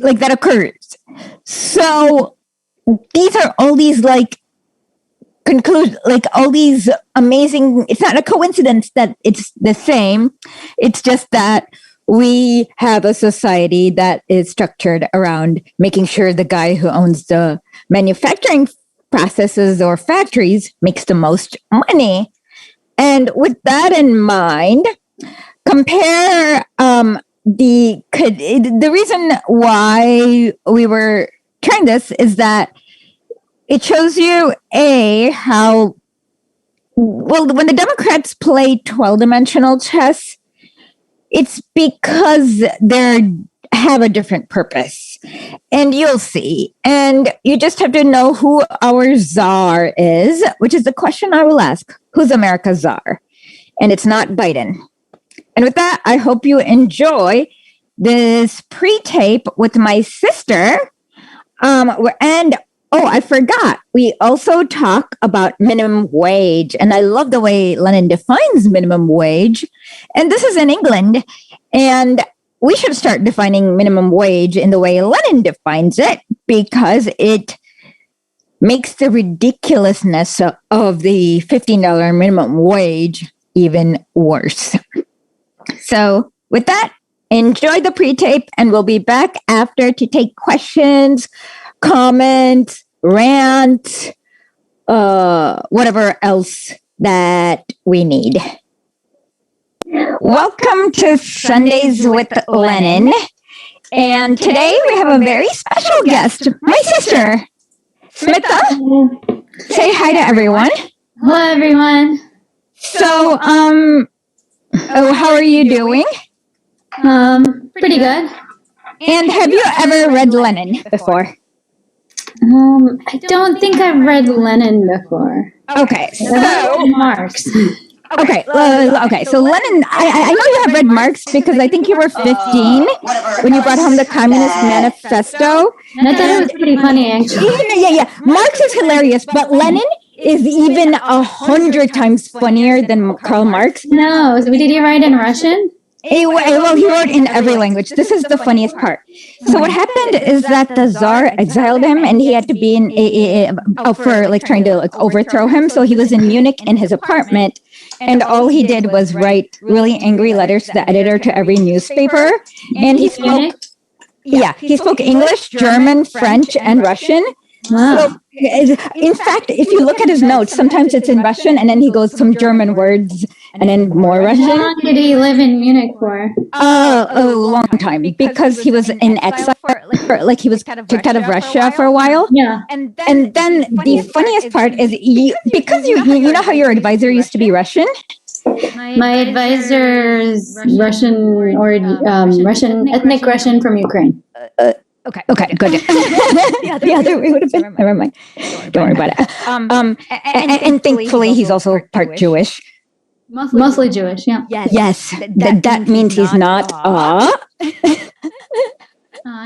that occurs. So these are all these all these amazing, it's not a coincidence that it's the same. It's just that we have a society that is structured around making sure the guy who owns the manufacturing processes or factories makes the most money. And with that in mind, compare the reason why we were trying this is that it shows you how when the Democrats play 12-dimensional chess, it's because they have a different purpose. And you'll see. And you just have to know who our czar is, which is the question I will ask. Who's America's czar? And it's not Biden. And with that, I hope you enjoy this pre-tape with my sister. And I forgot. We also talk about minimum wage. And I love the way Lenin defines minimum wage. And this is in England. And we should start defining minimum wage in the way Lenin defines it, because it makes the ridiculousness of the $15 minimum wage even worse. So with that, enjoy the pre-tape, and we'll be back after to take questions, comments, rants, whatever else that we need. Welcome to Sundays with Lenin. And today we have a very special guest, my sister, Smita. Say hi to everyone. Hello, everyone. So, how are you doing? Pretty good. And have you ever read Lenin before? I don't think I've read Lenin before. Okay, so Marx. Okay, so Lenin, I know you have read Marx because I think you were 15 when you brought home the Communist Manifesto. And I thought it was pretty funny, actually. Yeah. Marx is hilarious, but Lenin is even 100 times funnier than Karl Marx. No, so did he write in Russian? Well, he wrote in every language. This is the funniest part. So what happened is that the Tsar exiled him, and he had to be for trying to overthrow him. So he was in Munich in his apartment, and all he did was write really angry letters to the editor to every newspaper. And he spoke, he spoke English, German, French, and Russian. Wow. So, in fact, if you look at his notes, sometimes it's in Russian, and then he goes some German words, and then more Russian. How long did he live in Munich for? A long time, because he was in exile, he was kicked out of Russia for a while. Yeah. And then the funniest part is, because you know how your advisor used to be Russian? My advisor's Russian or Russian, ethnic Russian from Ukraine. Okay, good. The other way would have been. Never mind. Don't worry about it. And thankfully, he's also part Jewish. Mostly Jewish, yeah. Yes, that means he's not.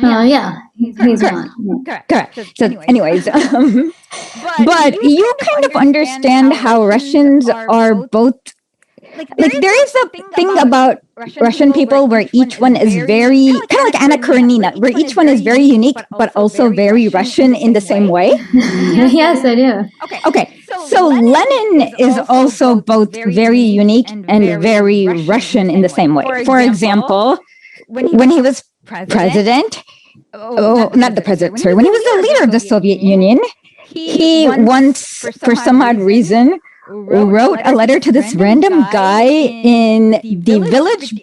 Yeah, he's not. Correct. So, anyways, but you kind of understand how Russians are both. There is a thing about Russian people where each one is very, kind of like Anna Karenina, where each one is very unique, but also very Russian in the same way. Yes, I do. Okay, so Lenin is also both very unique and very Russian in the same way. For example, when he was president, not the president, sorry, when he was the leader of the Soviet Union, he once, for some odd reason, wrote a letter to this random guy in the village,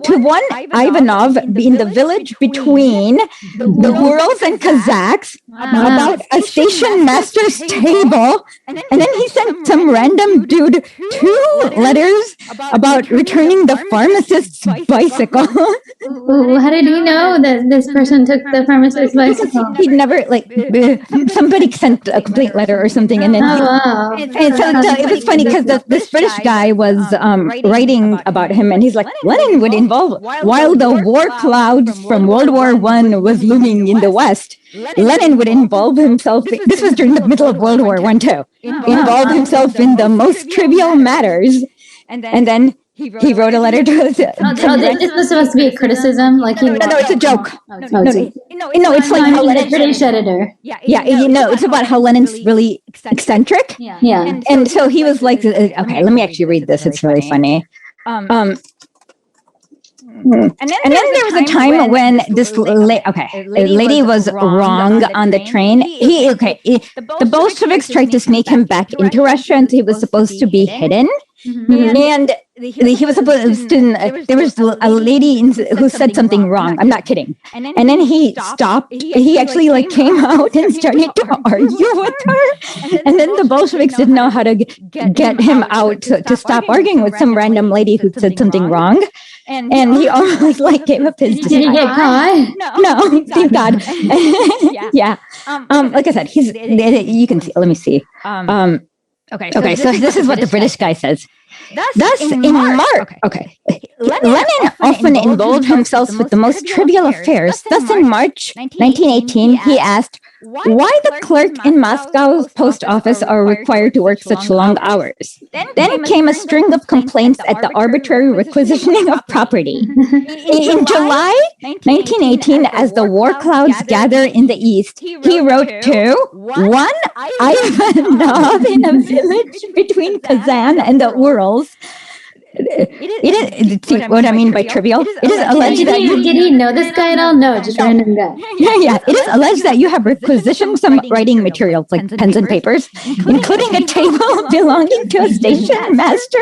to one Ivanov in the village between the Urals and Kazakhs about a station master's table. And then he sent some random dude 2 letters about returning the pharmacist's bicycle. How did he know that this person took the pharmacist's bicycle? He'd never, somebody sent a complete letter or something, and then it was funny because this British guy was writing about him, and he's like, Lenin would involve, while the war cloud from World War I was looming in the West, Lenin would involve himself, this was during the middle of World War I too, involve himself in the most trivial matters. And then he wrote a letter to this was supposed to be a criticism, like no, it's a joke. No, it's like how the British editor. Yeah, it's about how Lenin's really eccentric. Yeah. And so he was like, okay, let me actually read this. It's really funny. And then there was a time when this lady was wrong on the train. The Bolsheviks tried to sneak him back into Russia, and he was supposed to be hidden. And he was supposed to. There was a lady who said something wrong. I'm not kidding. And then he stopped. He actually came out and started to argue with her. And then the Bolsheviks didn't know how to get him out to stop arguing with some random lady who said something wrong. And he almost gave up his Did he get caught? No, thank God. Yeah. Like I said, you can see. Let me see. Okay, so this is what the British guy says. Thus, in March, Lenin often involved himself with the most trivial affairs. Thus, in March 1918, he asked why the clerk in Moscow's post office are required to work such long hours. Then came a string of complaints at the arbitrary requisitioning of property. In July 1918, as the war clouds gather in the east, he wrote to one Ivanov in a village between Kazan and the Urals. It is. See what I mean by trivial? It is alleged that did he know this guy at all? No, just random guy. Yeah. It is alleged that you have requisitioned some writing materials like pens and papers, including a table belonging to a station master.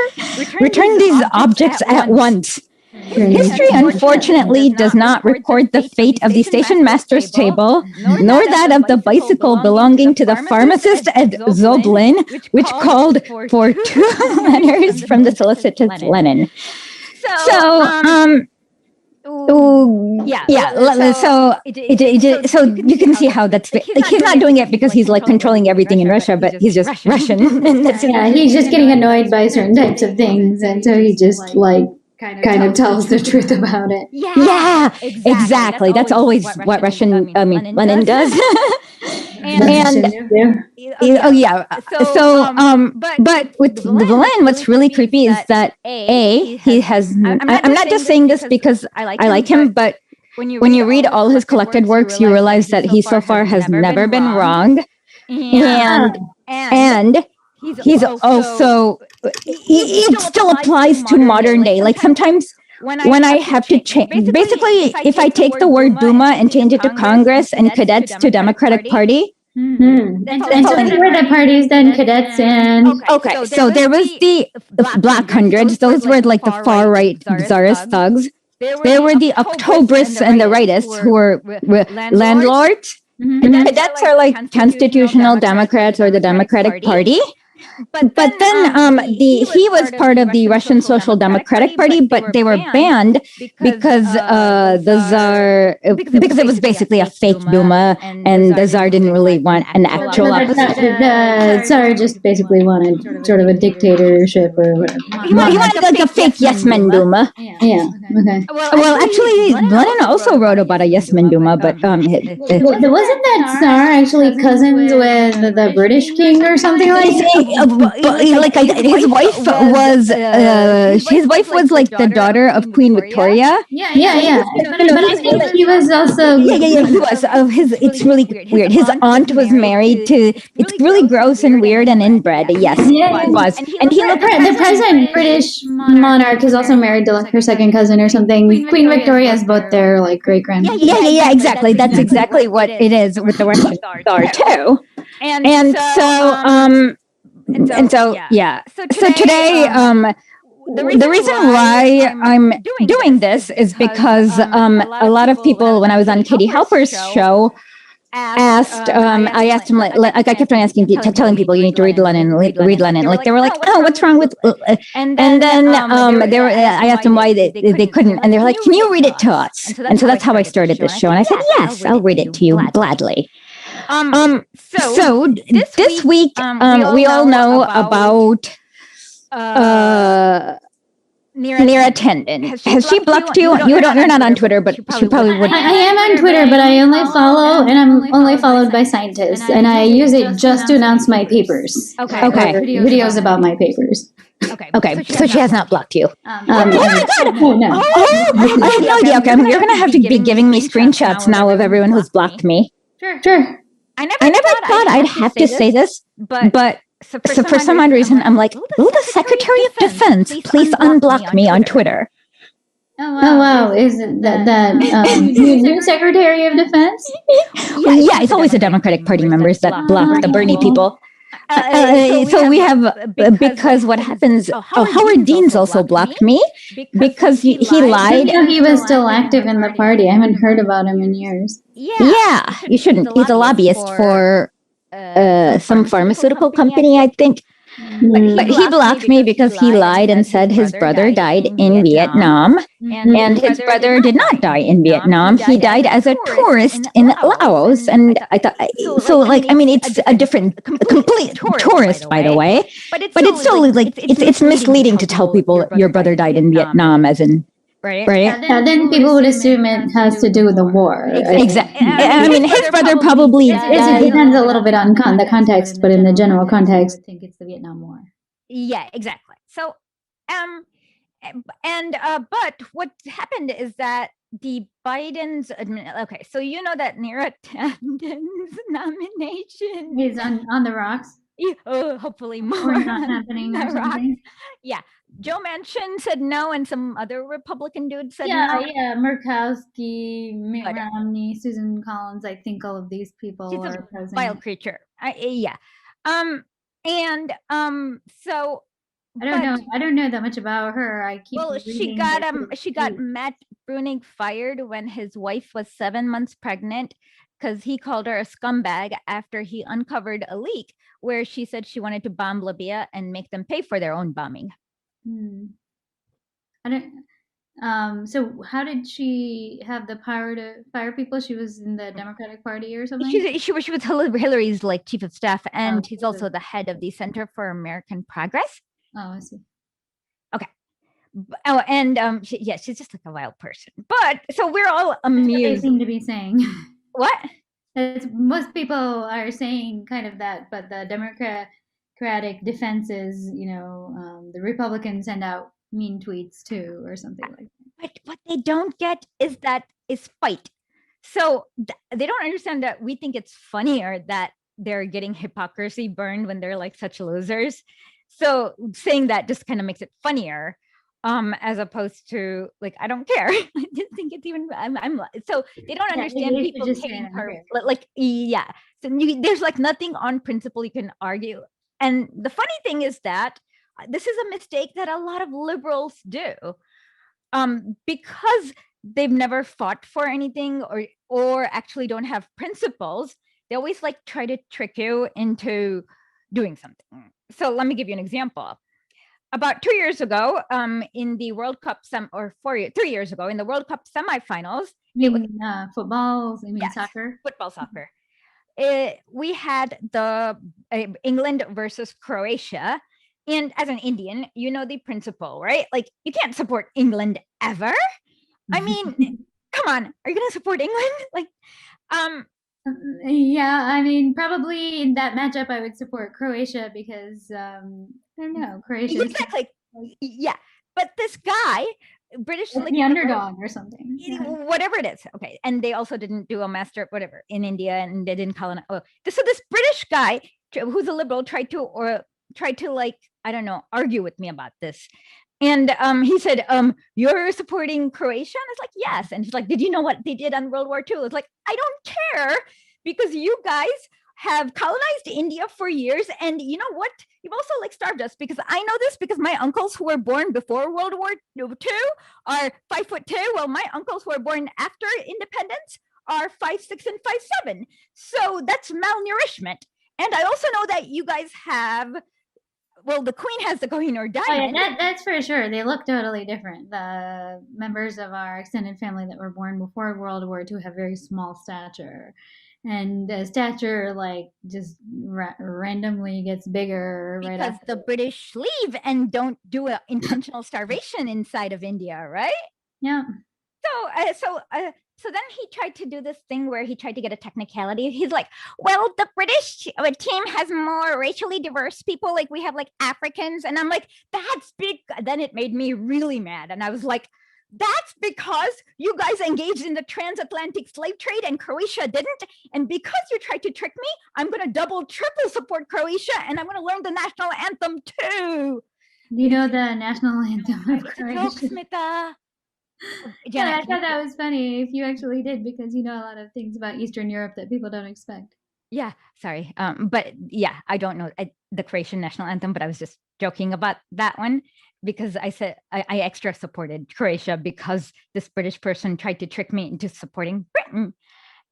Return these objects at once. History, unfortunately, does not record the fate of the station master's table, nor that of the bicycle belonging to the pharmacist at Zoblin, which called for 2 letters from the solicitous Lenin. So you can see how that's he's not doing it because he's controlling everything in Russia, but he's just Russian. And he's just getting annoyed by certain types of things, and so he just kind of tells the truth about it. Yeah, exactly. That's always what Lenin does. But with Lenin, what's really creepy is that he has. I'm not just saying this because I like him, but when you read all his collected works, you realize that he so far has never been wrong, and he's also. It still applies to modern day. Sometimes when I have to change, basically, if I take the word Duma and change it to Congress and Cadets to Democratic Party. And so what were the parties then? Cadets and... Okay, so there was the Black Hundreds. Those were the far right czarist thugs. There were the Octobrists and the rightists who were landlords. And Cadets are constitutional Democrats or the Democratic Party. But then he was part of the Russian Social Democratic Party, but they were banned because the Tsar, because it was basically a fake Duma, and the Tsar didn't really want an actual opposition. The Tsar just basically wanted sort of a dictatorship or whatever. He wanted a fake Yes Men Duma. Yeah. Okay. Well, actually, Lenin also wrote about a Yes Men Duma, but wasn't that Tsar actually cousins with the British king or something like that? His wife was the daughter of Queen Victoria. Yeah. But I think he was also he was. It's really weird. His aunt was married to. It's really gross and weird and inbred. Yes, it was. And the present British monarch is also married to her second cousin or something. Queen Victoria is both their great grandmother. Yeah, exactly. That's exactly what it is with the Russian Tsar too. So today, the reason why I'm doing this is because a lot of people, when I was on Katie Halper's show, I asked him, I kept on telling people, you need to read Lenin. They were like, oh, what's wrong with, and then I asked them why they couldn't, and they were like, can you read it to us? And so that's how I started this show. And I said, yes, I'll read it to you gladly. So this week, we all know about Neera Tendon. Has she blocked you? You're not on Twitter, but she probably would. I am on Twitter, but I only follow, and I'm only followed by scientists, and I use it just to announce my papers. Okay. Videos about my papers. Okay, so she has not blocked you. Oh my God! No. I had no idea. Okay, you're gonna have to be giving me screenshots now of everyone who's blocked me. Sure. I never thought I'd have to say this, but so for some odd reason, I'm like, will the Secretary of Defense please unblock me on Twitter? Oh wow! Is it that new Secretary of Defense? Yeah, it's always the Democratic Party members that block the Bernie people. So we have because what happens? Howard Dean's also blocked me because he lied. He was still active in the party. I haven't heard about him in years. Yeah, you shouldn't. He's a lobbyist for some pharmaceutical company, I think. But he blocked me because he lied and said his brother died in Vietnam. And his brother did not die in Vietnam. He died as a tourist in Laos. And I thought, so like, I mean, it's a different, complete tourist, by the way. But it's still like, it's misleading to tell people your brother died in Vietnam, as in, right? Then people would assume it has to do with the war. Exactly. I mean, his brother probably. It depends a little bit on the context, but in the general context, I think it's the Vietnam War. Yeah, exactly. So, but what happened is that the Biden's okay. So you know that Neera Tanden's nomination is on the rocks. Hopefully more. Or not happening or something. Yeah. Joe Manchin said no, and some other Republican dude said no. Yeah, Murkowski, Mitt Romney, Susan Collins. I think all of these people are opposing. Vile creature. Yeah. So I don't know that much about her. She got Matt Bruenig fired when his wife was 7 months pregnant because he called her a scumbag after he uncovered a leak where she said she wanted to bomb Libya and make them pay for their own bombing. I don't. So how did she have the power to fire people? She was in the Democratic Party or something. She was Hillary's like chief of staff, and he's also the head of the Center for American Progress. Oh, I see. Okay. Oh, and she's just like a wild person. But so we're all amused. That's what they seem to be saying. What? Most people are saying kind of that, but the Democratic defense is, the Republicans send out mean tweets too, or something like that. But what they don't get is fight. So they don't understand that we think it's funnier that they're getting hypocrisy burned when they're like such losers. So saying that just kind of makes it funnier, as opposed to like, I don't care. I didn't think it's even. I'm so they don't understand people hating her. Like, yeah. So there's like nothing on principle you can argue. And the funny thing is that this is a mistake that a lot of liberals do, because they've never fought for anything or actually don't have principles. They always like try to trick you into doing something. So let me give you an example. About 2 years ago, in the World Cup 3 years ago in the World Cup semifinals, football. You mean soccer? Football, soccer. We had the England versus Croatia. And as an Indian, you know the principle, right? Like, you can't support England ever. I mean, come on, are you going to support England? Like, yeah, I mean, probably in that matchup, I would support Croatia because I don't know, Croatia. Exactly. Yeah, but this guy, British, like the underdog or something, whatever it is. Okay, and they also didn't do a master, whatever, in India, and they didn't colonize. So this British guy who's a liberal tried to like, I don't know, argue with me about this. And he said, you're supporting Croatia? And it's like, yes. And he's like, did you know what they did on World War II? It's like, I don't care, because you guys have colonized India for years. And you know what? You've also like starved us, because I know this because my uncles who were born before World War II are 5'2". Well, my uncles who were born after independence are 5'6" and 5'7". So that's malnourishment. And I also know that you guys have, well, the Queen has the Kohinoor diamond. Oh, yeah, that's for sure. They look totally different. The members of our extended family that were born before World War II have very small stature. And the stature, like, just randomly gets bigger right after. Because the British leave and don't do an intentional starvation inside of India, right? Yeah. So then he tried to do this thing where he tried to get a technicality. He's like, well, the British team has more racially diverse people. Like we have like Africans. And I'm like, that's big. Then it made me really mad. And I was like, that's because you guys engaged in the transatlantic slave trade and Croatia didn't. And because you tried to trick me, I'm going to double, triple support Croatia and I'm going to learn the national anthem too. Do you know the national anthem of It's a joke, Croatia? Smita. Yeah, Janet, I thought that was funny if you actually did, because you know a lot of things about Eastern Europe that people don't expect. yeah, sorry. But yeah, I don't know the Croatian national anthem, but I was just joking about that one because I said I extra supported Croatia because this British person tried to trick me into supporting Britain,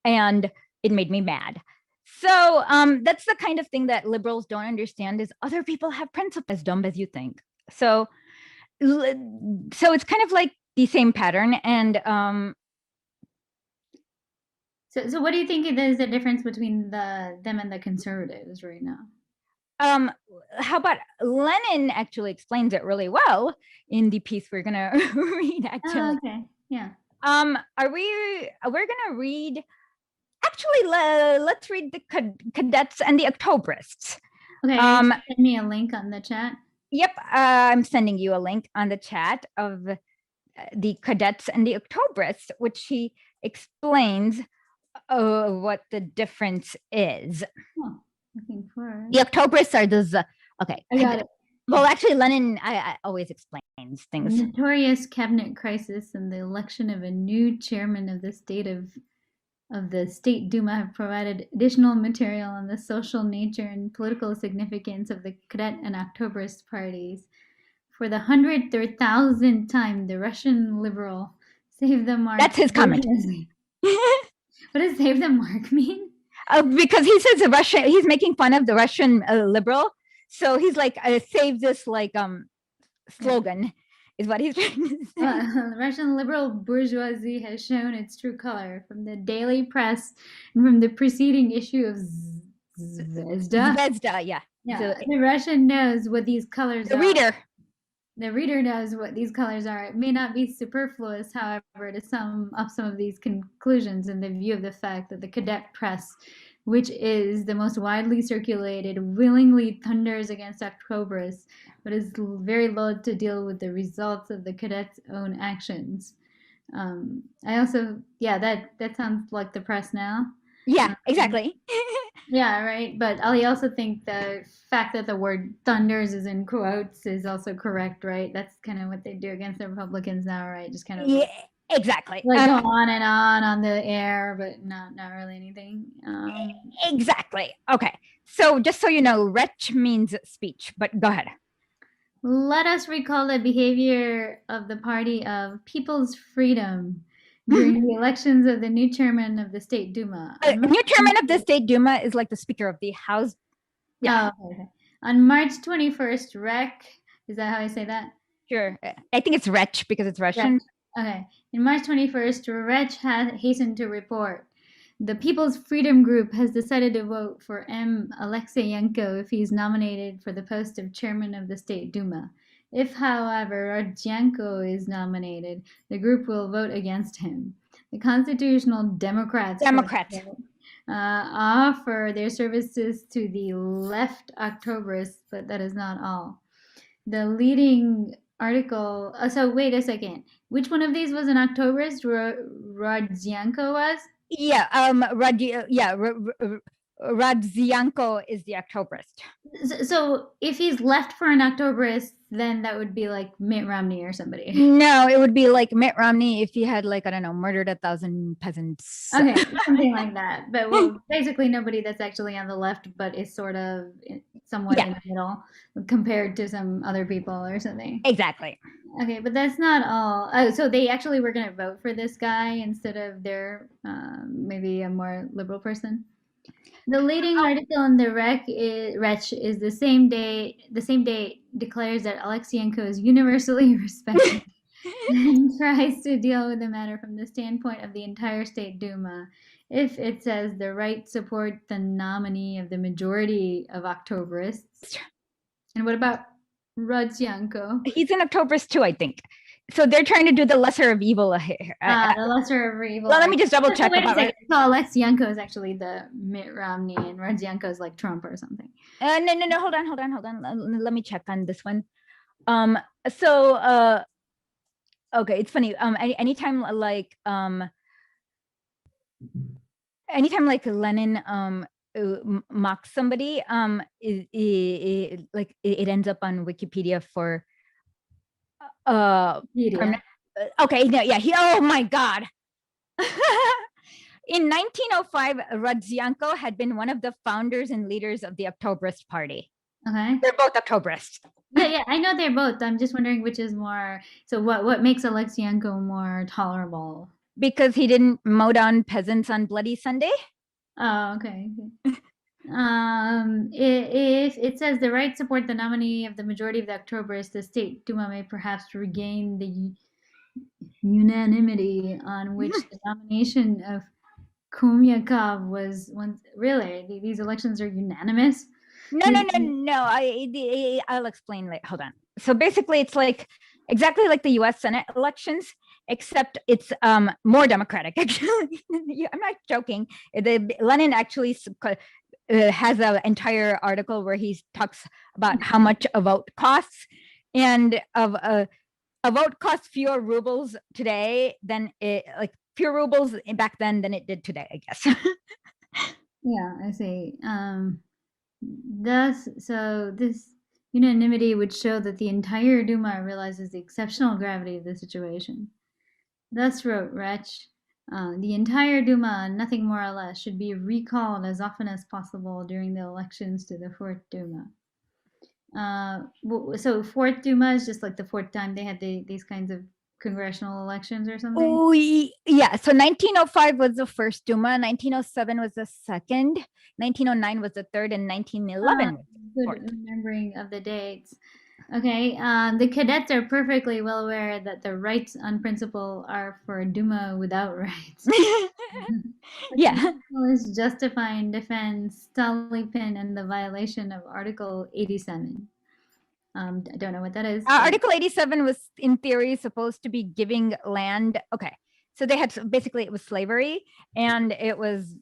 and it made me mad. So that's the kind of thing that liberals don't understand is other people have principles as dumb as you think. So it's kind of like the same pattern, and So what do you think is the difference between them and the conservatives right now? how about Lenin actually explains it really well in the piece we're gonna read Oh, actually. okay. Yeah. We're gonna read actually let's read the cadets and the Octobrists. Okay, Um send me a link on the chat. yep, I'm sending you a link on the chat of the cadets and the Octobrists, which he explains what the difference is. Oh, looking for The Octobrists are those okay. I got it. Well, actually, Lenin I always explains things. Notorious cabinet crisis and the election of a new chairman of the State Duma have provided additional material on the social nature and political significance of the Cadet and Octobrist parties. For the 100th or 1,000th time, the Russian liberal saved the mark. That's his comment. What does save the mark mean? Because he says he's making fun of the Russian liberal. So he's like, save this like slogan is what he's trying to say. The Russian liberal bourgeoisie has shown its true color from the daily press and from the preceding issue of Zvezda. Zvezda, yeah. Yeah, So, the Russian knows what these colors the are. reader. The reader knows what these colors are. It may not be superfluous, however, to sum up some of these conclusions in the view of the fact that the cadet press, which is the most widely circulated, willingly thunders against Octobrists, but is very loath to deal with the results of the cadets' own actions. I also, yeah, that sounds like the press now. Yeah, exactly. Yeah, right. But I also think the fact that the word thunders is in quotes is also correct, right? That's kind of what they do against the Republicans now, right? Just kind of Yeah, exactly. like go on and on the air, but not really anything. Exactly. Okay. So just so you know, wretch means speech, but go ahead. Let us recall the behavior of the Party of People's Freedom during the elections of the new chairman of the State Duma. New chairman of the State Duma is like the Speaker of the House. Yeah. Oh, okay. On March 21st, Rec, is that how I say that? Sure. I think it's wretch because it's Russian. Okay. In March 21st, Rech hastened to report the People's Freedom Group has decided to vote for M. Alexeyenko if he's nominated for the post of chairman of the State Duma. If, however, Rodyanko is nominated, the group will vote against him. The Constitutional Democrats offer their services to the left Octobrists, but that is not all. The leading article. So wait a second. Which one of these was an Octobrist? Rodyanko was. Yeah. Radzianko is the Octobrist. So if he's left for an Octobrist, then that would be like Mitt Romney or somebody. No, it would be like Mitt Romney if he had like, I don't know, murdered 1,000 peasants. Okay, something like that. But well, basically nobody that's actually on the left, but is sort of somewhat in the middle compared to some other people or something. Exactly. Okay, but that's not all. Oh, so they actually were going to vote for this guy instead of their maybe a more liberal person. The leading article in the Wretch is the same day declares that Alexeyenko is universally respected and tries to deal with the matter from the standpoint of the entire State Duma. If it says the right support the nominee of the majority of Octobrists. And what about Rodyanko? He's an Octobrist too, I think. So they're trying to do the lesser of evil here. The lesser of evil. Well, let me just double check. Wait a second. So Alexienko is actually the Mitt Romney, and Rodzienko is like Trump or something. No. Hold on. Let me check on this one. So okay, it's funny. Anytime like Lenin mocks somebody, it ends up on Wikipedia for okay, no, yeah, oh my god. In 1905, Rodzienko had been one of the founders and leaders of the Octobrist party. Okay. They're both Octobrists. Yeah, I know they're both. I'm just wondering which is more. So what makes Alexienko more tolerable? Because he didn't mow down peasants on Bloody Sunday. Oh, okay. If it says the right support the nominee of the majority of the Octobrists, the state Duma may perhaps regain the unanimity on which the nomination of Kumyakov was once. Really, these elections are unanimous? No. I'll explain later. Hold on. So basically, it's like exactly like the U.S. Senate elections, except it's more democratic. Actually, I'm not joking. Lenin actually has an entire article where he talks about how much a vote costs, and of a vote costs fewer rubles today than it fewer rubles back then than it did today, I guess. Yeah, I see. So this unanimity would show that the entire Duma realizes the exceptional gravity of the situation. Thus wrote Rech, the entire Duma, nothing more or less, should be recalled as often as possible during the elections to the Fourth Duma. So Fourth Duma is just like the fourth time they had these kinds of congressional elections or something? Oh, yeah. So 1905 was the first Duma, 1907 was the second, 1909 was the third, and 1911 was the fourth. Good remembering of the dates. Okay, the cadets are perfectly well aware that the rights on principle are for a Duma without rights. Yeah. Nationalists justify and defend Stolypin and the violation of Article 87. I don't know what that is. Article 87 was, in theory, supposed to be giving land. Okay, so they had basically it was slavery, and it was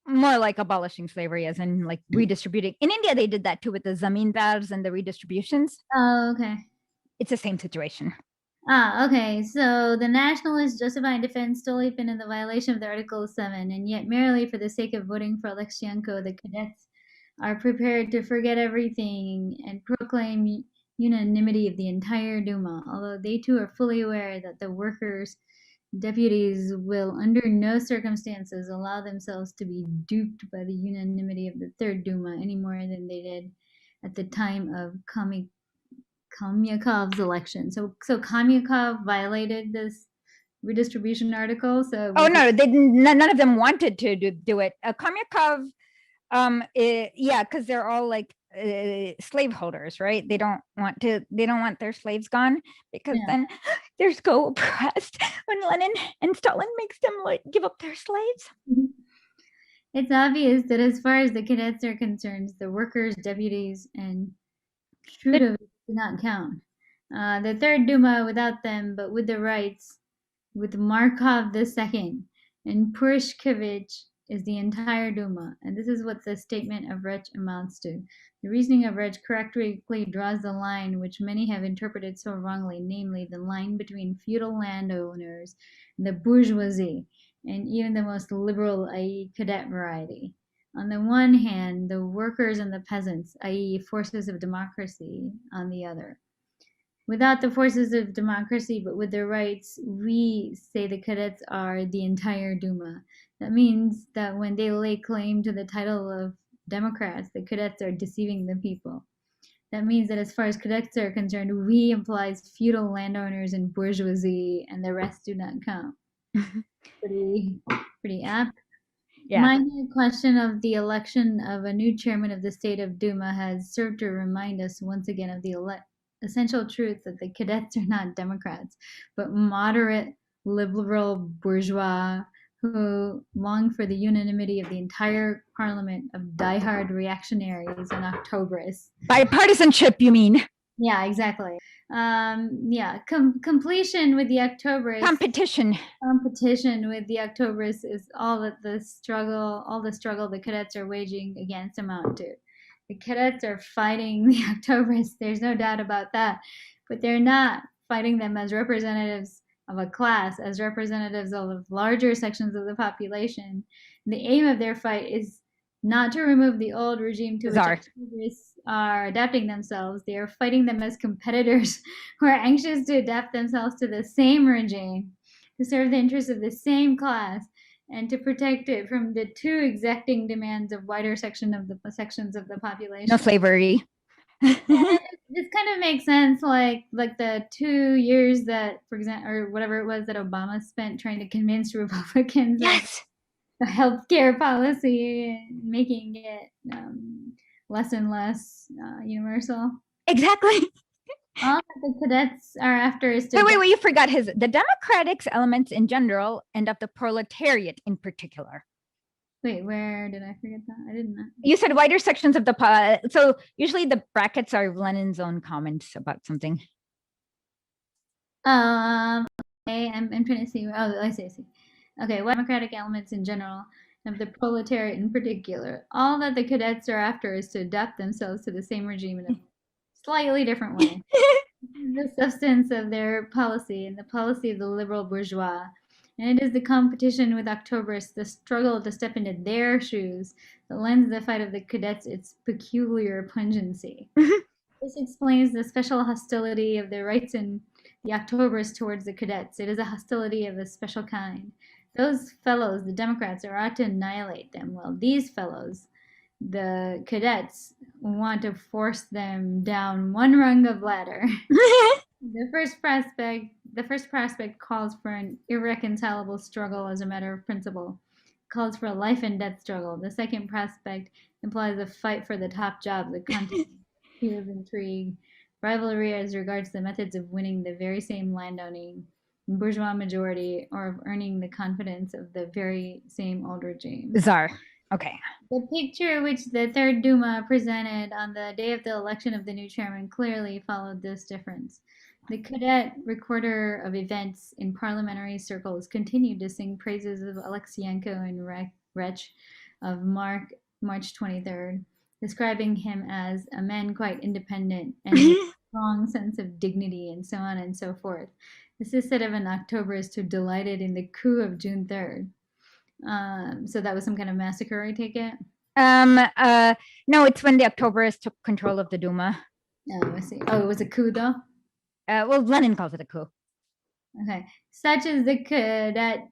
more like abolishing slavery, as in like redistributing. In India, they did that too with the zamindars and the redistributions. Oh, okay. It's the same situation. Okay. So the nationalists justify and defend Stolypin in the violation of the Article 7, and yet merely for the sake of voting for Alexienko, the cadets are prepared to forget everything and proclaim unanimity of the entire Duma, although they too are fully aware that the workers' deputies will under no circumstances allow themselves to be duped by the unanimity of the Third Duma any more than they did at the time of Kamyakov's election. So Kamyakov violated this redistribution article. So no, none of them wanted to do it. Kamyakov, yeah, because they're all like slaveholders, right? They don't want their slaves gone, because then they're so oppressed when Lenin and Stalin makes them like give up their slaves. It's obvious that as far as the cadets are concerned, the workers, deputies, and Shrudovic do not count. The Third Duma without them, but with the rights, with Markov II and Purishkevich, is the entire Duma, and this is what the statement of Rech amounts to. The reasoning of Rech correctly draws the line which many have interpreted so wrongly, namely the line between feudal landowners and the bourgeoisie, and even the most liberal, i.e., cadet variety. On the one hand, the workers and the peasants, i.e., forces of democracy, on the other. Without the forces of democracy, but with their rights, we say the cadets are the entire Duma. That means that when they lay claim to the title of Democrats, the cadets are deceiving the people. That means that as far as cadets are concerned, we implies feudal landowners and bourgeoisie, and the rest do not count. Pretty apt. Yeah. My question of the election of a new chairman of the state of Duma has served to remind us once again of the essential truth that the cadets are not Democrats, but moderate liberal bourgeois who long for the unanimity of the entire parliament of diehard reactionaries and Octobrists. Bipartisanship, you mean? Yeah, exactly. Yeah, completion with the Octobrists. Competition with the Octobrists is all the struggle the cadets are waging against amount to. The cadets are fighting the Octobrists. There's no doubt about that, but they're not fighting them as representatives of a class, as representatives of larger sections of the population. And the aim of their fight is not to remove the old regime to which Octobrists are adapting themselves. They are fighting them as competitors who are anxious to adapt themselves to the same regime, to serve the interests of the same class, and to protect it from the too exacting demands of wider sections of the population. No slavery. This kind of makes sense, like the 2 years that, for example, or whatever it was that Obama spent trying to convince Republicans Yes. of the healthcare policy and making it less and less universal. Exactly. All that the cadets are after is to. Wait, you forgot the democratic elements in general and of the proletariat in particular. Wait, where did I forget that? I didn't know. You said wider sections of the so usually the brackets are Lenin's own comments about something. Okay, I'm trying to see. Oh, I see. Okay, what democratic elements in general, and of the proletariat in particular. All that the cadets are after is to adapt themselves to the same regime in a slightly different way. The substance of their policy and the policy of the liberal bourgeois. And it is the competition with Octobrists, the struggle to step into their shoes, that lends the fight of the cadets its peculiar pungency. This explains the special hostility of the rights in the Octobrists towards the cadets. It is a hostility of a special kind. Those fellows, the Democrats, are out to annihilate them, while these fellows, the cadets, want to force them down one rung of ladder. The first prospect calls for an irreconcilable struggle as a matter of principle, calls for a life and death struggle. The second prospect implies a fight for the top job, the content of intrigue, rivalry as regards the methods of winning the very same landowning bourgeois majority, or of earning the confidence of the very same old regime. Czar. Okay. The picture which the Third Duma presented on the day of the election of the new chairman clearly followed this difference. The cadet recorder of events in parliamentary circles continued to sing praises of Alexienko and Wretch of March 23rd, describing him as a man quite independent and with a strong sense of dignity, and so on and so forth. This is said of an Octoberist who delighted in the coup of June 3rd. So that was some kind of massacre, I take it? No, it's when the Octobrists took control of the Duma. Oh, I see. Oh, it was a coup, though? Well, Lenin calls it a coup. Okay. Such is the cadet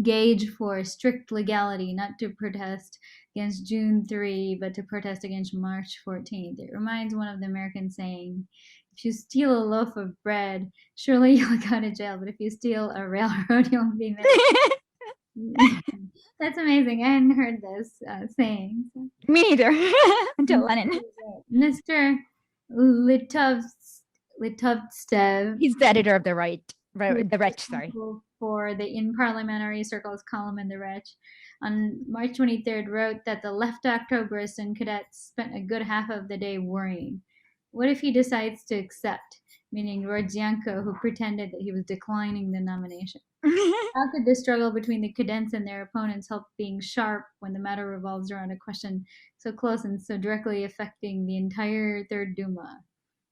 gauge for strict legality, not to protest against June 3, but to protest against March 14th. It reminds one of the American saying, if you steal a loaf of bread, surely you'll go to jail, but if you steal a railroad, you'll be mad. That's amazing. I hadn't heard this saying. Me neither. Until Lenin. Mr. Litovtsev. He's the editor of the Wretch, sorry. For the In Parliamentary Circles column in the Wretch, on March 23rd, wrote that the left Octobrists and cadets spent a good half of the day worrying. What if he decides to accept? Meaning Rodzianko, who pretended that he was declining the nomination. How could the struggle between the cadets and their opponents help being sharp when the matter revolves around a question so close and so directly affecting the entire Third Duma?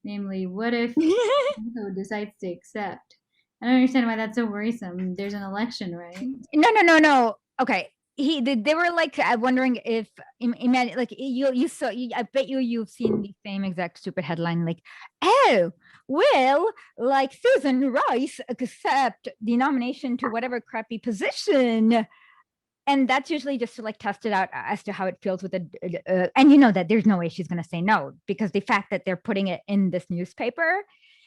Namely, what if Rodzianko decides to accept? I don't understand why that's so worrisome. There's an election, right? No. Okay. They were like wondering if like you saw. I bet you've seen the same exact stupid headline, like, oh, will like Susan Rice accept the nomination to whatever crappy position? And that's usually just to like test it out as to how it feels with the and you know that there's no way she's going to say no, because the fact that they're putting it in this newspaper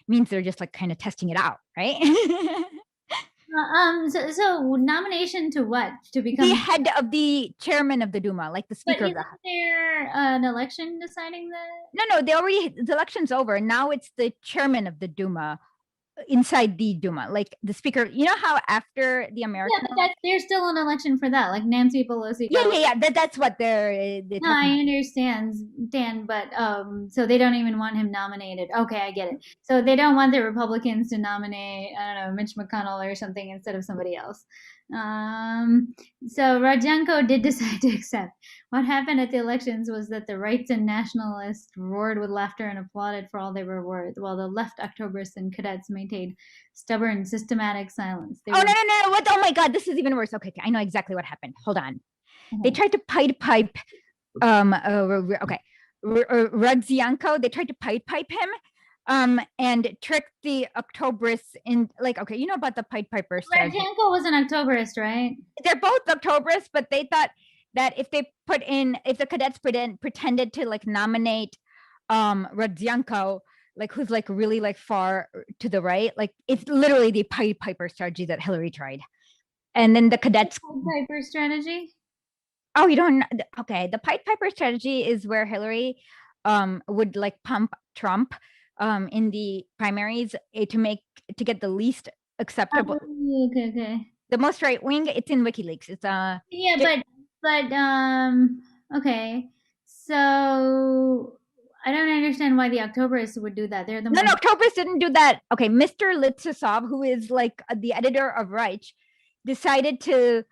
means they're just like kind of testing it out, right? So nomination to what? To become the head of the chairman of the Duma, like the speaker of the House. There an election deciding that? No, the election's over. Now it's the chairman of the Duma inside the Duma, like the speaker. You know how after the Yeah, American but there's still an election for that. Like Nancy Pelosi yeah, got. yeah, yeah. That's what they're No, I talking understand, Dan, but so they don't even want him nominated. Okay, I get it. So they don't want the Republicans to nominate, I don't know, Mitch McConnell or something instead of somebody else. Um, so Rodchenko did decide to accept. What happened at the elections was that the rights and nationalists roared with laughter and applauded for all they were worth, while the left Octobrists and cadets maintained stubborn, systematic silence. They about. Oh were no, no, no! What? Oh my God, this is even worse. Okay, okay, I know exactly what happened. Hold on. They okay. tried to pipe. Okay, Rudzianko. They tried to pipe him. And trick the Octobrists in like okay, you know about the Pied Piper strategy. Rodchenko was an Octoberist, right? They're both Octobrists, but they thought that if the cadets pretended to like nominate Rodzianko, like who's like really like far to the right, like it's literally the Pied Piper strategy that Hillary tried. And then the cadets Piper strategy. oh you don't okay, the Pied Piper strategy is where Hillary would like pump Trump in the primaries to get the least acceptable Oh, okay, okay. the most right wing. It's in WikiLeaks. It's Yeah, it, okay. So I don't understand why the Octoberists would do that. They're the no, most. no, October didn't do that. Okay, Mr. Litzisov, who is like the editor of Reich, decided to.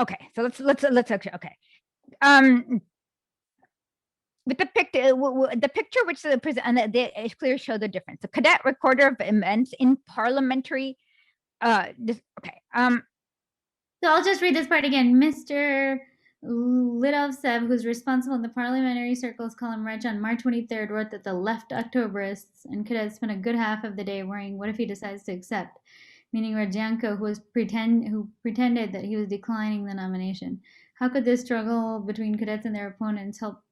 Okay, so let's actually okay. With the picture which the present and they clearly show the difference. The cadet recorder of events in parliamentary. Okay. So I'll just read this part again. Mr. Lidovsev, who's responsible in the parliamentary circles column Reg on March 23rd, wrote that the left Octoberists and cadets spent a good half of the day worrying what if he decides to accept, meaning Rodchenko, who pretended that he was declining the nomination. How could this struggle between cadets and their opponents help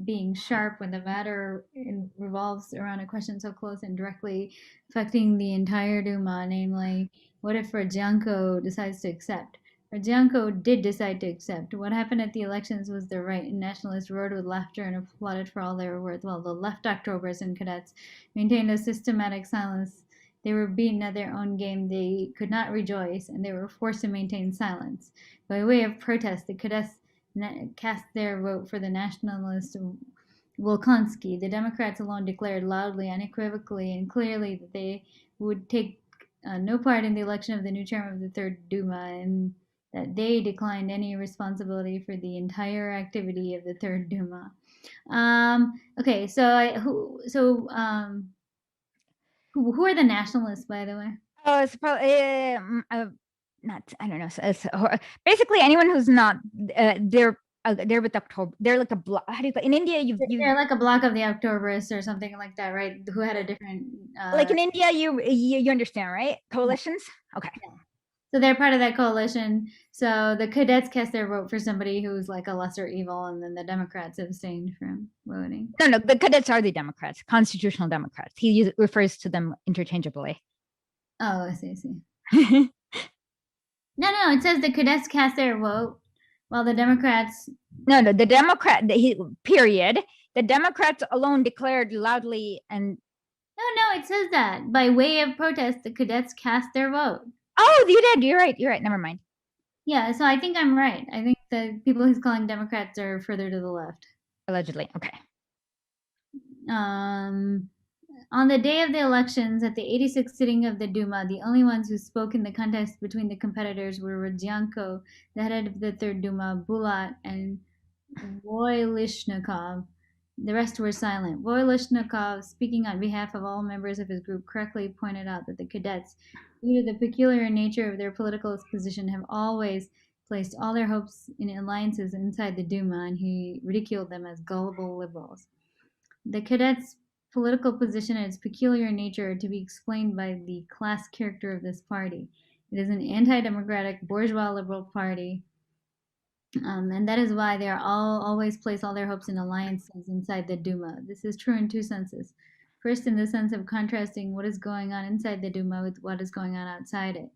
being sharp when the matter revolves around a question so close and directly affecting the entire Duma, namely, what if Rodchenko decides to accept? Rodchenko did decide to accept. What happened at the elections was the right and nationalists roared with laughter and applauded for all they were worth, while the left Octobers and cadets maintained a systematic silence. They were beaten at their own game. They could not rejoice, and they were forced to maintain silence. By way of protest, the cadets cast their vote for the nationalist Volkonsky. The Democrats alone declared loudly, unequivocally, and clearly that they would take no part in the election of the new chairman of the Third Duma, and that they declined any responsibility for the entire activity of the Third Duma. Okay, so who are the nationalists, by the way? Oh, it's probably not. I don't know. Basically, anyone who's not they're with October. They're like a block. How do you in India? You They're like a block of the Octobrists or something like that, right? Who had a different. like in India, you understand, right? Yeah, Coalitions. Okay. yeah. So they're part of that coalition. So the cadets cast their vote for somebody who's like a lesser evil, and then the Democrats abstained from voting. No, no, the cadets are the Democrats, constitutional Democrats. He refers to them interchangeably. Oh, I see, I see. No, no, it says the cadets cast their vote while the Democrats. No, no, period. The Democrats alone declared loudly and. No, no, it says that by way of protest, the cadets cast their vote. Oh, you did. You're right. You're right. Never mind. Yeah, so I think I'm right. I think the people he's calling Democrats are further to the left. Allegedly. Okay. Um, On the day of the elections, at the 86th sitting of the Duma, the only ones who spoke in the contest between the competitors were Rodchenko, the head of the Third Duma, Bulat, and Voilishnikov. The rest were silent. Voilishnikov, speaking on behalf of all members of his group, correctly pointed out that the cadets, due to the peculiar nature of their political position, have always placed all their hopes in alliances inside the Duma, and he ridiculed them as gullible liberals. The cadets' political position and its peculiar nature are to be explained by the class character of this party. It is an anti-democratic bourgeois liberal party, and that is why they are always place all their hopes in alliances inside the Duma. This is true in two senses. First, in the sense of contrasting what is going on inside the Duma with what is going on outside it.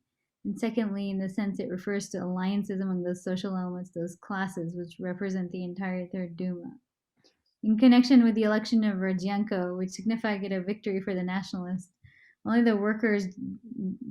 And secondly, in the sense it refers to alliances among those social elements, those classes which represent the entire Third Duma. In connection with the election of Rodchenko, which signified a victory for the nationalists, Only the workers'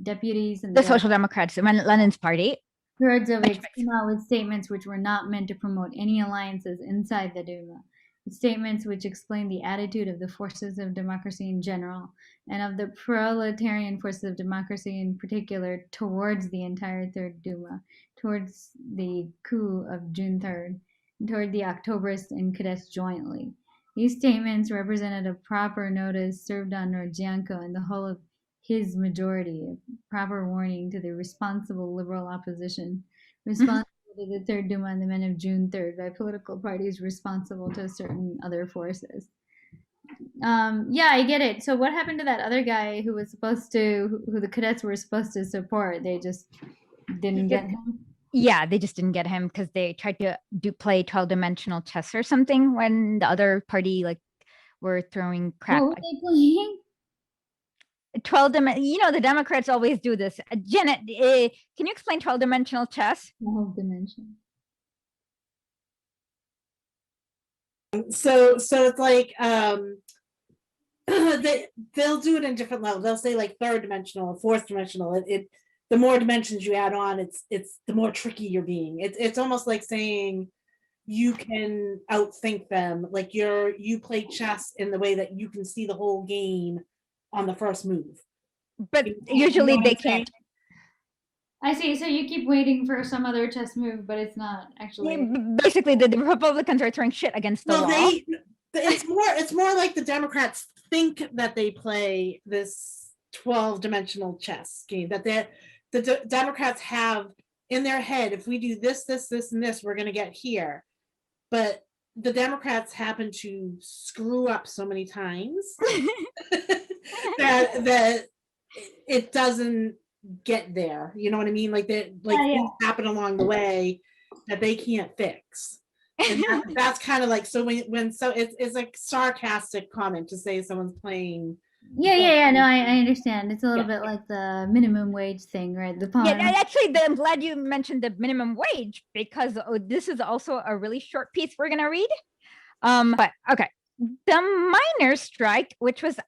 deputies and The the Social Democrats, Lenin's party. Herzovics came out with statements which were not meant to promote any alliances inside the Duma. Statements which explained the attitude of the forces of democracy in general and of the proletarian forces of democracy in particular towards the entire Third Duma, towards the coup of June 3rd, and toward the Octobrists and Cadets jointly. These statements represented a proper notice served on Rodzianko and the whole of his majority, a proper warning to the responsible liberal opposition, responsible to the Third Duma and the men of June 3rd by political parties responsible to certain other forces. Yeah, I get it. So what happened to that other guy who was supposed to, who the cadets were supposed to support? They just didn't get him. Yeah, they just didn't get him because they tried to play 12-dimensional chess or something when the other party were throwing crap. What were they playing? 12 the Democrats always do this. Janet, can you explain 12-dimensional chess? 12 dimension. So it's like they'll do it in different levels. They'll say like third dimensional, fourth dimensional. The more dimensions you add on, it's the more tricky you're being. It's almost like saying you can outthink them. Like you play chess in the way that you can see the whole game on the first move. But usually they can't. I see. So you keep waiting for some other chess move, but it's not actually. Basically, the Republicans are throwing shit against the wall. It's more like the Democrats think that they play this 12-dimensional chess game, that the Democrats have in their head, if we do this, and this, we're going to get here. But the Democrats happen to screw up so many times that it doesn't get there. You know what I mean? Like things happen along the way that they can't fix. And that's kind of like, so when it's like sarcastic comment to say someone's playing. Yeah. No, I understand. It's a little bit like the minimum wage thing, right? Actually, I'm glad you mentioned the minimum wage because this is also a really short piece we're gonna read. But okay, the miners' strike, which was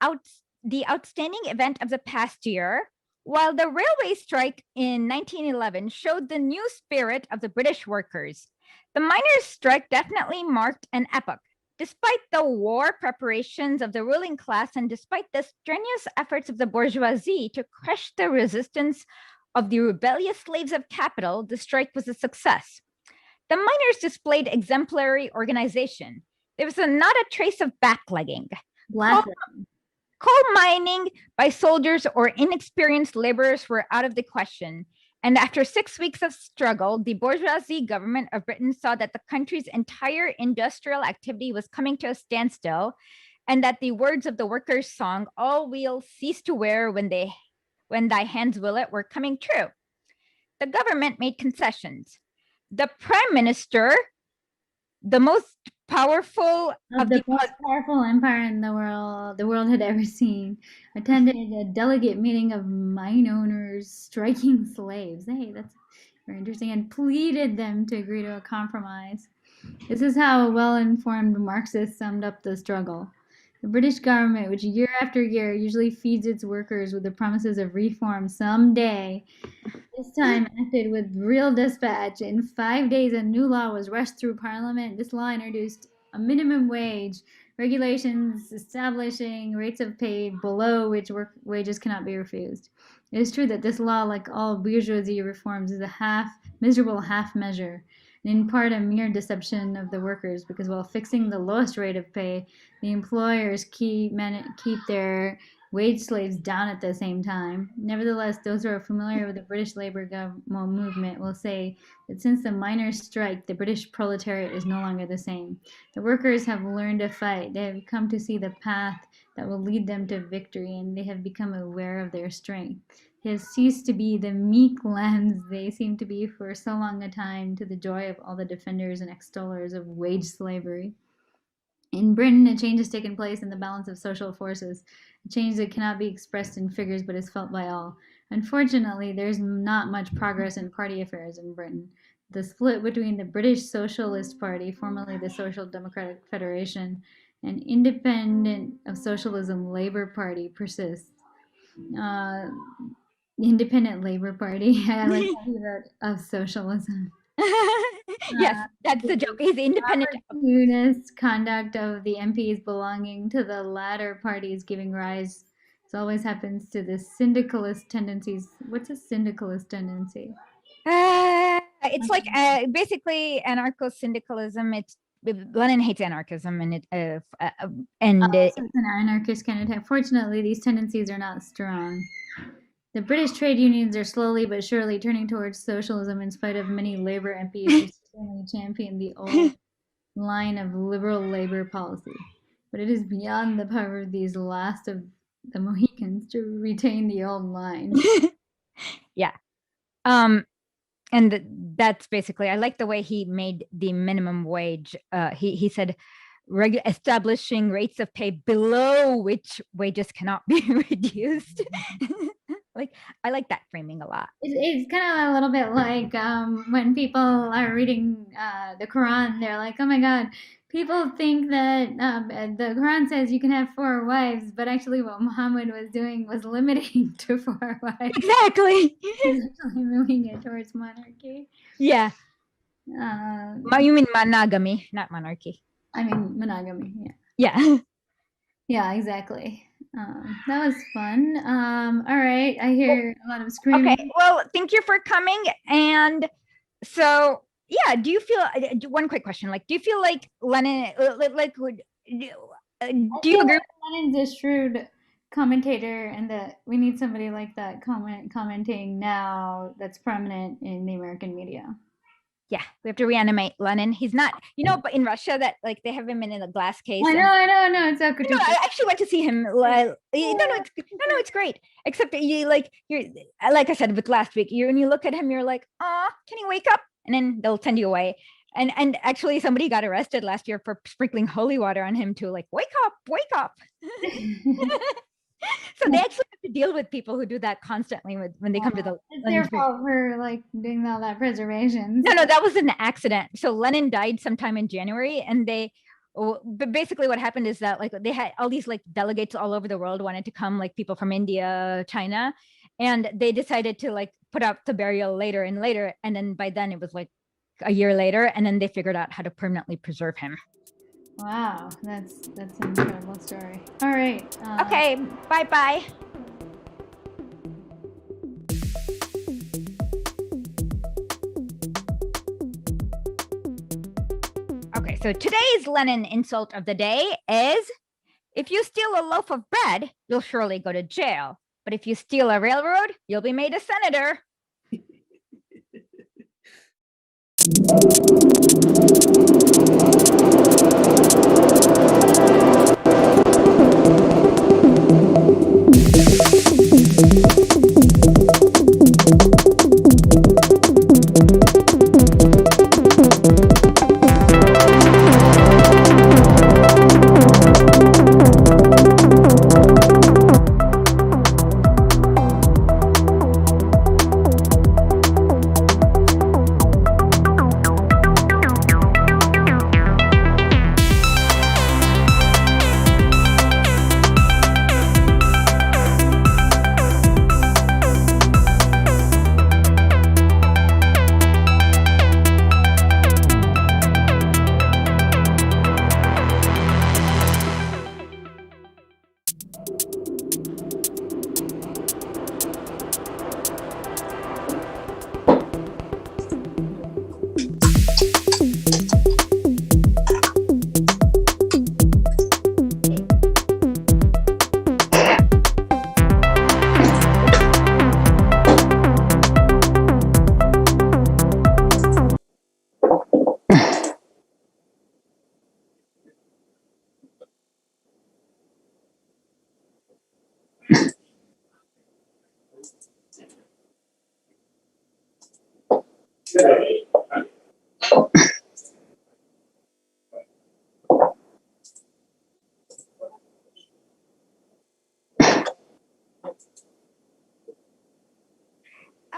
the outstanding event of the past year, while the railway strike in 1911 showed the new spirit of the British workers. The miners' strike definitely marked an epoch. Despite the war preparations of the ruling class and despite the strenuous efforts of the bourgeoisie to crush the resistance of the rebellious slaves of capital, the strike was a success. The miners displayed exemplary organization. There was not a trace of backlegging. Coal mining by soldiers or inexperienced laborers were out of the question. And after 6 weeks of struggle, the bourgeoisie government of Britain saw that the country's entire industrial activity was coming to a standstill, and that the words of the workers' song, "All we'll cease to wear when thy hands will it," were coming true. The government made concessions. The prime minister, the most powerful of the most powerful empire in the world had ever seen, attended a delegate meeting of mine owners striking slaves. Hey, that's very interesting, and pleaded them to agree to a compromise. This is how a well-informed Marxist summed up the struggle. The British government, which year after year usually feeds its workers with the promises of reform someday, this time acted with real dispatch. In 5 days, a new law was rushed through Parliament. This law introduced a minimum wage, regulations establishing rates of pay below which wages cannot be refused. It is true that this law, like all bourgeoisie reforms, is a miserable half measure, and in part a mere deception of the workers, because while fixing the lowest rate of pay, the employers keep their wage slaves down at the same time. Nevertheless, those who are familiar with the British labor movement will say that since the miners' strike, the British proletariat is no longer the same. The workers have learned to fight. They have come to see the path that will lead them to victory, and they have become aware of their strength. They have ceased to be the meek lambs they seem to be for so long a time, to the joy of all the defenders and extollers of wage slavery. In Britain, a change has taken place in the balance of social forces, a change that cannot be expressed in figures but is felt by all. Unfortunately, there is not much progress in party affairs in Britain. The split between the British Socialist Party, formerly the Social Democratic Federation, and independent of socialism Labour Party persists. independent labor party. I like how he wrote of socialism. Yes, that's the joke. He's independent. Opportunist conduct of the MPs belonging to the latter party is giving rise, as always happens, to the syndicalist tendencies. What's a syndicalist tendency? It's like basically anarcho-syndicalism. It's Lenin hates anarchism, and So it's an anarchist kind of type. Fortunately, these tendencies are not strong. The British trade unions are slowly but surely turning towards socialism in spite of many Labour MPs who strongly champion the old line of liberal Labour policy. But it is beyond the power of these last of the Mohicans to retain the old line. Yeah. And that's basically, I like the way he made the minimum wage. He said, establishing rates of pay below which wages cannot be reduced. Like, I like that framing a lot. It's kind of a little bit like when people are reading the Quran, they're like, oh my God, people think that the Quran says you can have 4 wives, but actually what Muhammad was doing was limiting to 4 wives. Exactly. He's actually moving it towards monarchy. Yeah. You mean monogamy, not monarchy. I mean monogamy, yeah. Yeah. Yeah, exactly. That was fun. All right, I hear a lot of screaming. Okay, well, thank you for coming. And so, yeah, do you feel, one quick question, like, do you feel like Lenin, like, do you agree? Lenin's a shrewd commentator, and that we need somebody like that commenting now that's prominent in the American media. Yeah, we have to reanimate Lenin. He's not, but in Russia that like they have him in a glass case. I know. It's so good. I actually went to see him. It's great. Except you're like I said with last week, when you look at him, you're like, can he wake up? And then they'll send you away. And actually somebody got arrested last year for sprinkling holy water on him to like, wake up. So they actually have to deal with people who do that constently when they come to the. It's their fault for like doing all that preservation. No, that was an accident. So Lenin died sometime in January, and but basically what happened is that like they had all these like delegates all over the world wanted to come, like people from India, China, and they decided to like put up the burial later, and then by then it was like a year later, and then they figured out how to permanently preserve him. Wow, that's an incredible story. All right. Okay, bye. Okay, so today's Lenin insult of the day is, if you steal a loaf of bread, you'll surely go to jail. But if you steal a railroad, you'll be made a senator.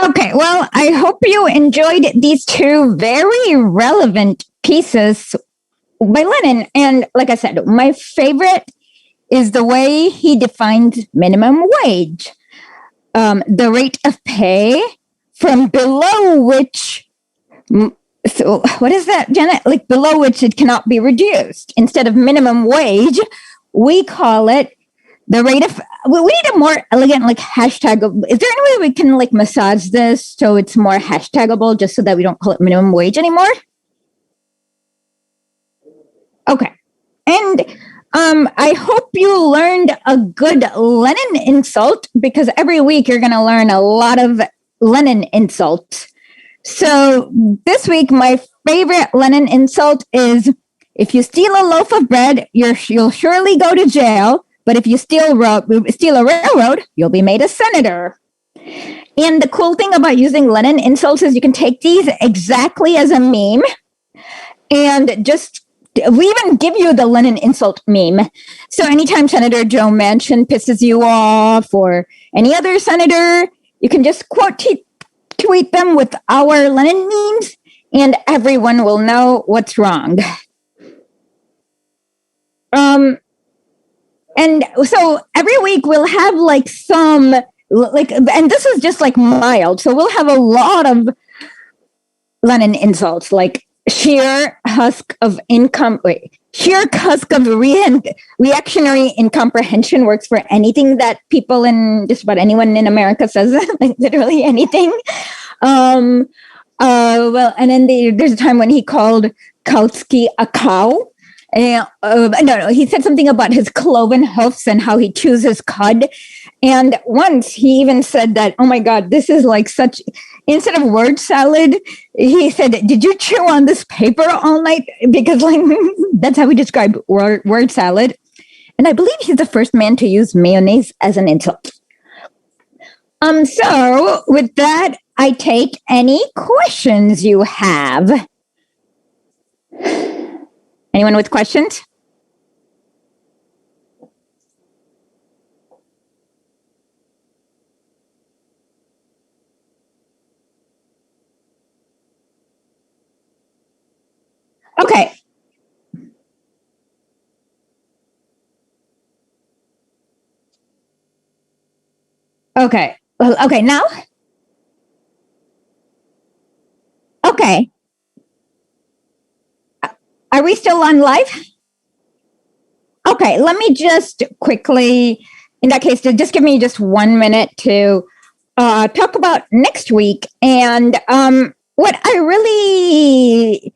Okay, well, I hope you enjoyed these 2 very relevant pieces by Lenin. And like I said, my favorite is the way he defined minimum wage. the rate of pay from below which, so what is that, Janet? Like below which it cannot be reduced. Instead of minimum wage, we call it the rate of, we need a more elegant like hashtag. Is there any way we can like massage this so it's more hashtagable just so that we don't call it minimum wage anymore? Okay. And I hope you learned a good Lenin insult because every week you're going to learn a lot of Lenin insults. So this week, my favorite Lenin insult is, if you steal a loaf of bread, you'll surely go to jail. But if you steal a railroad, you'll be made a senator. And the cool thing about using Lenin insults is you can take these exactly as a meme and just, we even give you the Lenin insult meme. So anytime Senator Joe Manchin pisses you off or any other senator, you can just tweet them with our Lenin memes and everyone will know what's wrong. And so every week we'll have like some, like, and this is just like mild. So we'll have a lot of Lenin insults, like sheer husk of reactionary incomprehension works for anything that people in just about anyone in America says, like literally anything. Well, and then there's a time when he called Kautsky a cow. No, he said something about his cloven hoofs and how he chews his cud. And once he even said that, oh my God, this is like such, instead of word salad, he said, did you chew on this paper all night? Because like, that's how we describe word salad. And I believe he's the first man to use mayonnaise as an insult. So with that, I take any questions you have. Anyone with questions? Okay. Okay. Okay, now? Okay. Are we still on live? Okay, let me just quickly, in that case, just give me just 1 minute to talk about next week. And what I really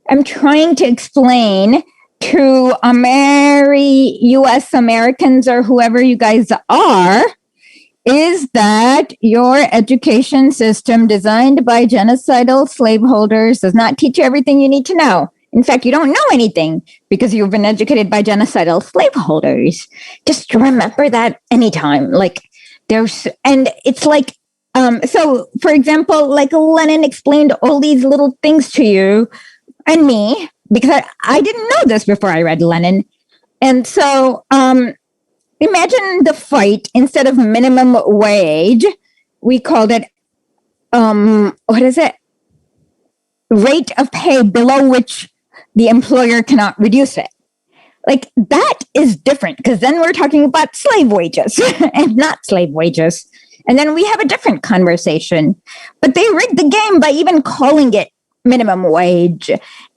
am trying to explain to US Americans or whoever you guys are is that your education system designed by genocidal slaveholders does not teach you everything you need to know. In fact, you don't know anything because you've been educated by genocidal slaveholders. Just remember that anytime. Like and it's like, so for example, like Lenin explained all these little things to you and me, because I didn't know this before I read Lenin. And so imagine the fight, instead of minimum wage, we called it, what is it? Rate of pay below which the employer cannot reduce it. Like that is different because then we're talking about slave wages and not slave wages. And then we have a different conversation. But they rigged the game by even calling it minimum wage.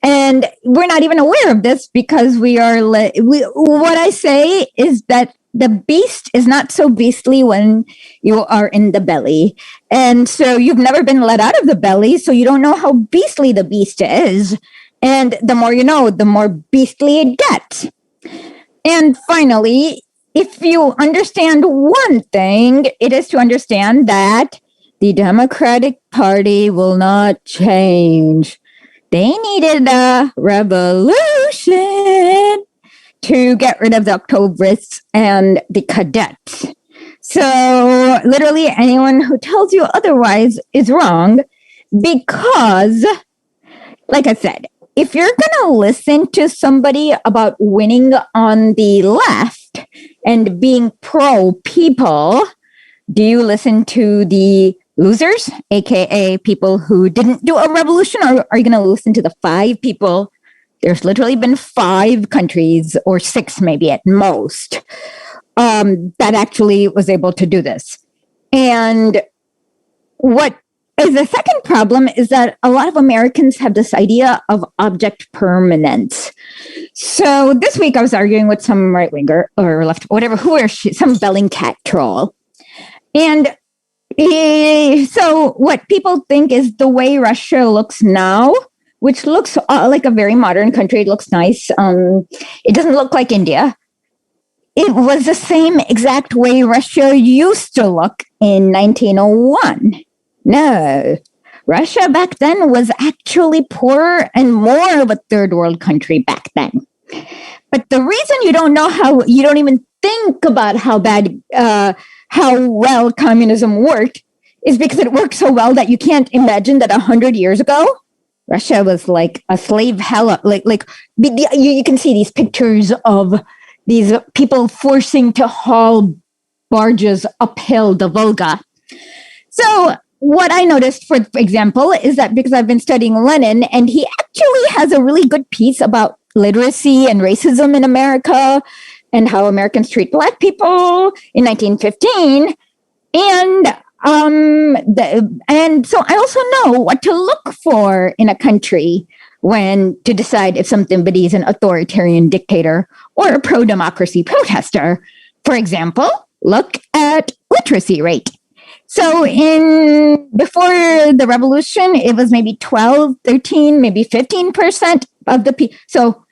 And we're not even aware of this because what I say is that the beast is not so beastly when you are in the belly. And so you've never been let out of the belly, so you don't know how beastly the beast is. And the more you know, the more beastly it gets. And finally, if you understand one thing, it is to understand that the Democratic Party will not change. They needed a revolution to get rid of the Octrobrists and the Cadets. So literally anyone who tells you otherwise is wrong because, like I said, if you're going to listen to somebody about winning on the left and being pro-people, do you listen to the losers, aka people who didn't do a revolution, or are you going to listen to the 5 people? There's literally been 5 countries, or 6 maybe at most, that actually was able to do this. And what is the second problem is that a lot of Americans have this idea of object permanence. So this week I was arguing with some right winger or left, whatever, some Bellingcat troll. And so what people think is the way Russia looks now, which looks like a very modern country. It looks nice. It doesn't look like India. It was the same exact way Russia used to look in 1901. No, Russia back then was actually poorer and more of a third world country back then. But the reason you don't even think about how well communism worked is because it worked so well that you can't imagine that 100 years ago, Russia was like a slave hell. You can see these pictures of these people forcing to haul barges uphill the Volga. So what I noticed, for example, is that because I've been studying Lenin, and he actually has a really good piece about literacy and racism in America and how Americans treat Black people in 1915. And so I also know what to look for in a country to decide if somebody is an authoritarian dictator or a pro-democracy protester. For example, look at literacy rate. So before the revolution, it was maybe 12, 13, maybe 15% of the people. So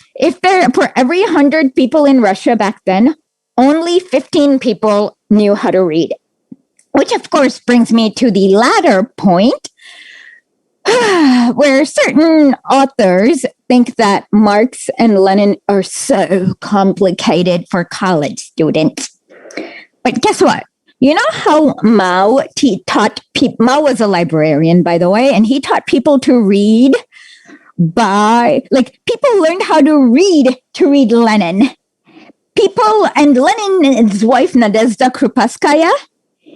for every 100 people in Russia back then, only 15 people knew how to read. Which, of course, brings me to the latter point, where certain authors think that Marx and Lenin are so complicated for college students. But guess what? You know how Mao taught people, Mao was a librarian, by the way, and he taught people to read people learned how to read Lenin. And Lenin's wife, Nadezhda Krupskaya,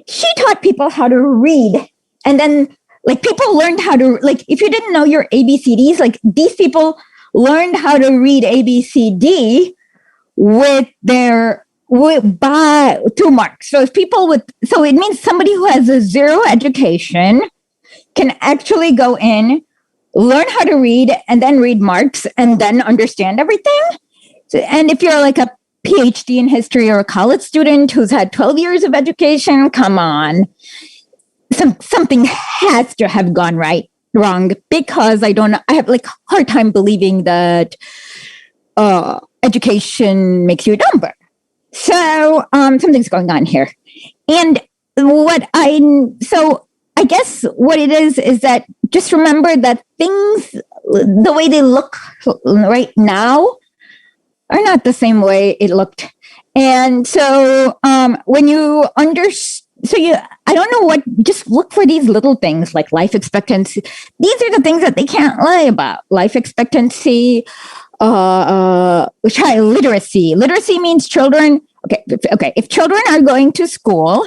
she taught people how to read. And then people learned how to, if you didn't know your ABCDs, these people learned how to read ABCD to Marx. So so it means somebody who has a zero education can actually go in, learn how to read, and then read Marx, and then understand everything. And if you're like a PhD in history or a college student who's had 12 years of education, come on. Something has to have gone wrong, because I have hard time believing that education makes you dumber. So something's going on here. And I guess what it is that just remember that things, the way they look right now, are not the same way it looked. And so when you I don't know just look for these little things like life expectancy. These are the things that they can't lie about. Life expectancy, child literacy. Literacy means children. Okay. If children are going to school,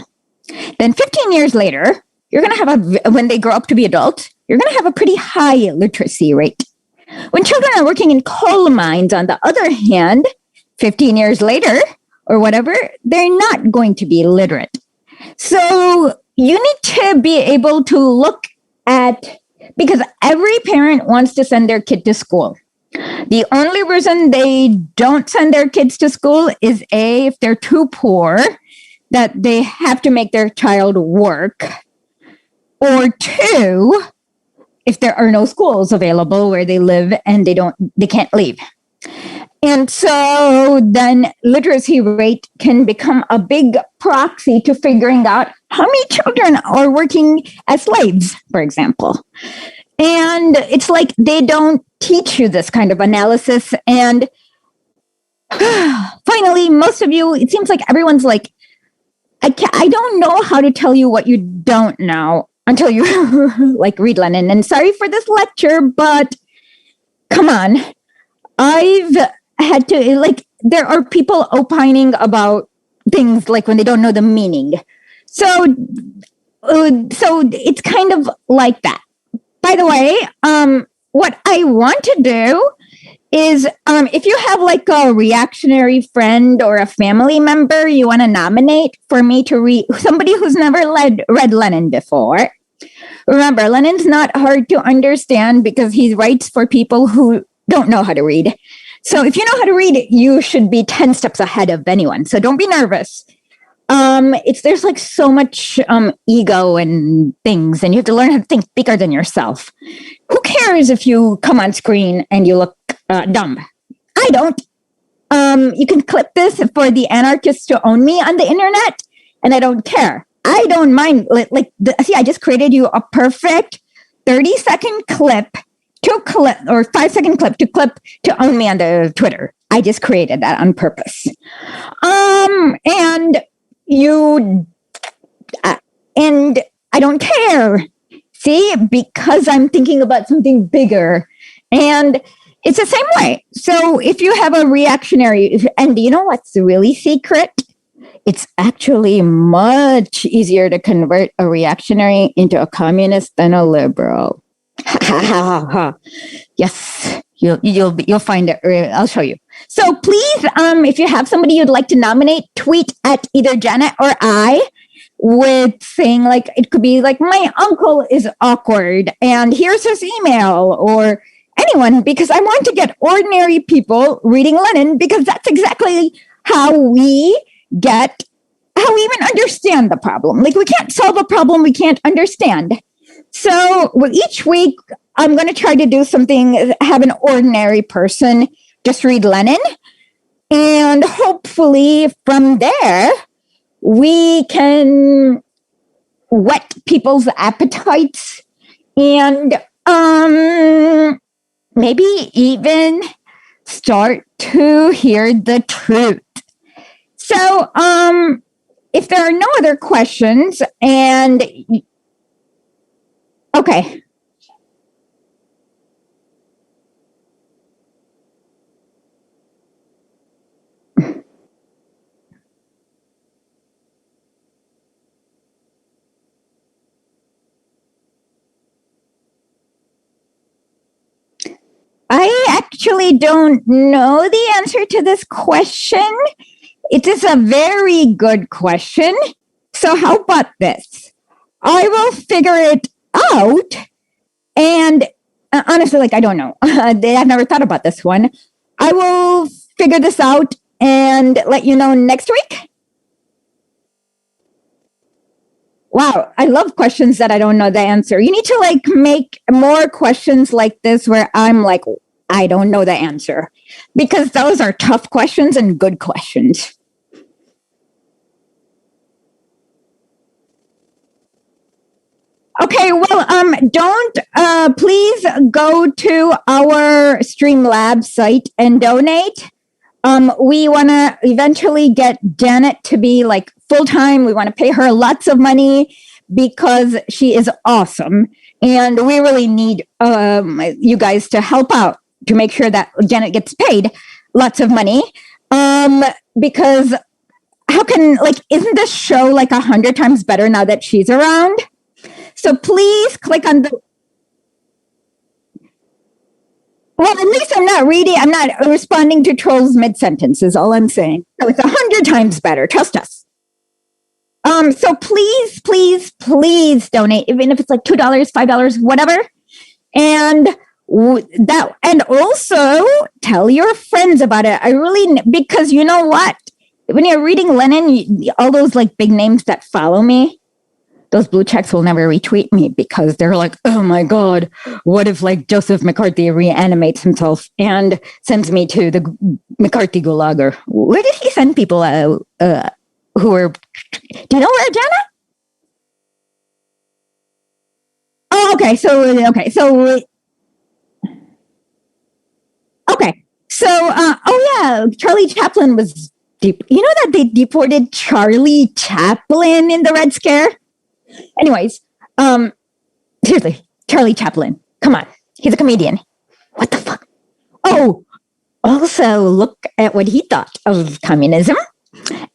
then 15 years later, you're going to have when they grow up to be adults, you're going to have a pretty high literacy rate. When children are working in coal mines, on the other hand, 15 years later or whatever, they're not going to be literate. So you need to be able to look at, because every parent wants to send their kid to school. The only reason they don't send their kids to school is A, if they're too poor, that they have to make their child work, or two, if there are no schools available where they live and they can't leave. And so then literacy rate can become a big proxy to figuring out how many children are working as slaves, for example. And it's like they don't teach you this kind of analysis. And finally, most of you, it seems like everyone's like, I don't know how to tell you what you don't know until you read Lenin. And sorry for this lecture, but come on. I've had to, there are people opining about things when they don't know the meaning. So it's kind of like that. By the way, what I want to do is if you have like a reactionary friend or a family member you want to nominate for me to read, somebody who's never read Lenin before. Remember, Lenin's not hard to understand because he writes for people who don't know how to read. So if you know how to read, you should be 10 steps ahead of anyone. So don't be nervous. There's like so much ego and things, and you have to learn how to think bigger than yourself. Who cares if you come on screen and you look dumb? I don't. You can clip this for the anarchists to own me on the internet, and I don't care. I don't mind. See, I just created you a perfect 30-second clip or 5-second clip to own me on the Twitter. I just created that on purpose. And I don't care. See, because I'm thinking about something bigger. And it's the same way. So if you have a reactionary, and you know what's really secret? It's actually much easier to convert a reactionary into a communist than a liberal. Yes, you'll find it. I'll show you. So please, if you have somebody you'd like to nominate, tweet at either Janet or I with saying like, it could be like, my uncle is awkward and here's his email, or anyone, because I want to get ordinary people reading Lenin, because that's exactly how we even understand the problem. Like, we can't solve a problem we can't understand. So each week, I'm going to try to do something, have an ordinary person just read Lenin. And hopefully from there, we can whet people's appetites and maybe even start to hear the truth. So if there are no other questions, and okay. I actually don't know the answer to this question. It is a very good question. So how about this? I will figure it out. And honestly, like, I don't know. I've never thought about this one. I will figure this out and let you know next week. Wow, I love questions that I don't know the answer. You need to like make more questions like this where I'm like, I don't know the answer, because those are tough questions and good questions. Okay, well, don't please go to our Streamlabs site and donate. We want to eventually get Janet to be like full-time. We want to pay her lots of money because she is awesome. And we really need you guys to help out to make sure that Janet gets paid lots of money. Because how can, like, isn't this show like 100 times better now that she's around? So please click on the... Well, at least I'm not responding to trolls mid-sentence is all I'm saying. So it's 100 times better. Trust us. So please, please, please donate, even if it's like $2, $5, whatever. And and also tell your friends about it. Because you know what? When you're reading Lenin, all those like big names that follow me, those blue checks will never retweet me because they're like, oh my God, what if like Joseph McCarthy reanimates himself and sends me to the McCarthy gulag? Or where did he send people who were, do you know where, Jana? Oh, okay. Oh yeah, Charlie Chaplin was deep. You know that they deported Charlie Chaplin in the Red Scare? Anyways, seriously, Charlie Chaplin. Come on. He's a comedian. What the fuck? Oh, also look at what he thought of communism.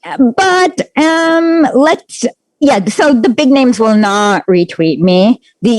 But so the big names will not retweet me. The